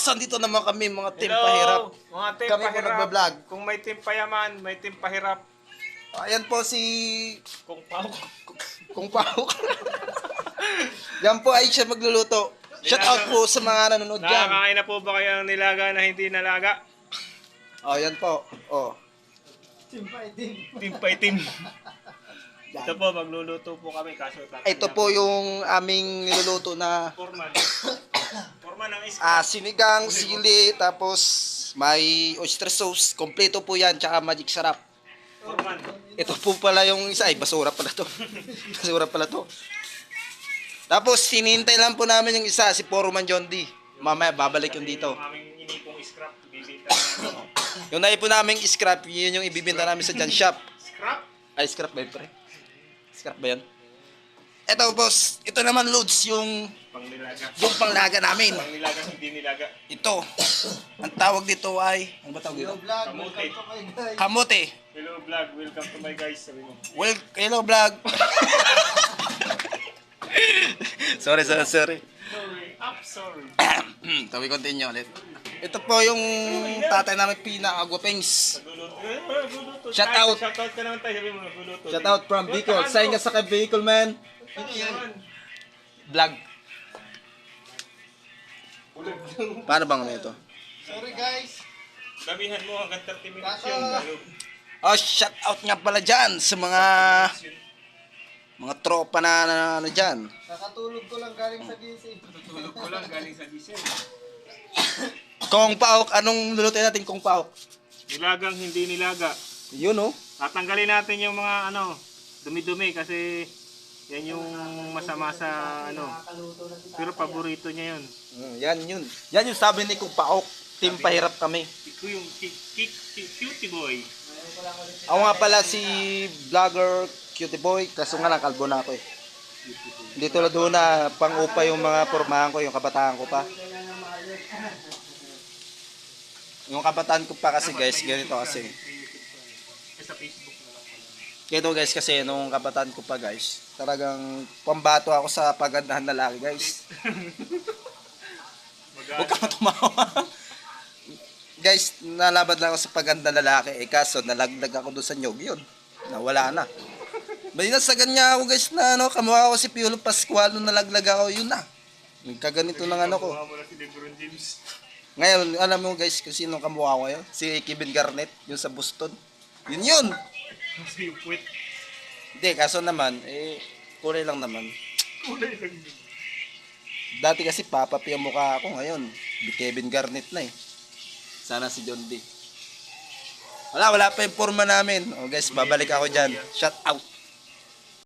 Sandito naman kami mga team Hello, pahirap. mga team Kami po pahirap. nagbablog. Kung may team payaman, may team pahirap. Ayan po si Kung pao. Kung Pao. Yan po ay siya magluluto. Shout out po sa mga nanonood dyan. Nakakain na po ba kayo ng nilaga na hindi nalaga? Oh, yan po. Oh. Team fighting. Ito po, magluluto po kami kaso Ito po yung aming niluluto na Foreman. Foreman ng iska. sinigang, sili, tapos may oyster sauce. Kompleto po yan, tsaka magic sarap. Foreman. Ito po pala yung isa. Ay, basura pala to. Basura pala to. Tapos, hinihintay lang po namin yung isa, si Foreman John D. Mamaya, babalik yung dito. Yung aming inipong scrap, bibita namin. Yung naipon naming scrap, yun yung ibibenta namin sa John Shop. Scrap? Ay, scrap ba yun, pre? Scrap ba yun? Ito, boss. Ito naman, Lods, yung Pangnilaga. panglaga namin. Pangnilaga, hindi nilaga. Ito. Ang tawag dito ay... Ano ba tawag dito? Kamote. Kamote. Hello vlog, welcome to my guys. Sabi mo. Well, hello, vlog. sorry. Sorry, sorry. So, we continue ulit. Ito po yung tatay namin pinakagwapings. Nagluluto. Shout out. Shout out ka naman tayo, sabi mo nagluluto. Shout out from Bicol. Sign ka sa kay Bicol, man. Vlog. Paano bang ano ito? Sorry guys. Gabihan mo hanggang 30 minutes yun. Oh, shout out nga pala dyan sa mga tropa na ano dyan. Nakatulog ko lang galing sa gising. Tulog ko lang galing sa gising. Kung Paok, anong lulutuin natin Kung Paok? Nilagang hindi nilaga. Yun oh. Tatanggalin natin yung mga dumi-dumi kasi yan yung masama sa pero paborito niya yun. Yan yun. Yan yung sabi ni Kung Paok. Team pahirap kami. Ito yung cutie boy. Ako nga pala si vlogger Cutie Boy. Kaso nga lang kalbo na ako eh. Hindi tulad doon na pang-upa yung mga pormahan ko, yung kabataan ko pa. Yung kabataan ko pa kasi guys, ganito kasi. Sa Facebook na lang pala. Kaya guys kasi nung kabataan ko pa guys, talagang pambato ako sa pagandahan na laki guys. Huwag ka matumawa. Guys, nalabad lang ako sa paganda lalaki eh, kaso nalaglag ako doon sa nyog yun. Nawala na. Binasagan niya ako guys na kamukha ko si Piolo Pascual nung nalaglag ako, yun na. Kaganito ng ano ko. Mukha mo na si Lebron James. Ngayon, alam mo guys kung sino kamukha ko ngayon? Si Kevin Garnett, yung sa Boston. Yun! Kasi yung puwet. Hindi, kaso naman, kulay lang naman. Kulay lang yun. Dati kasi papapi ang mukha ako, ngayon, Kevin Garnett na eh. Sana si John D. Wala pa yung forma namin. Oh guys, babalik ako dyan. Shout out.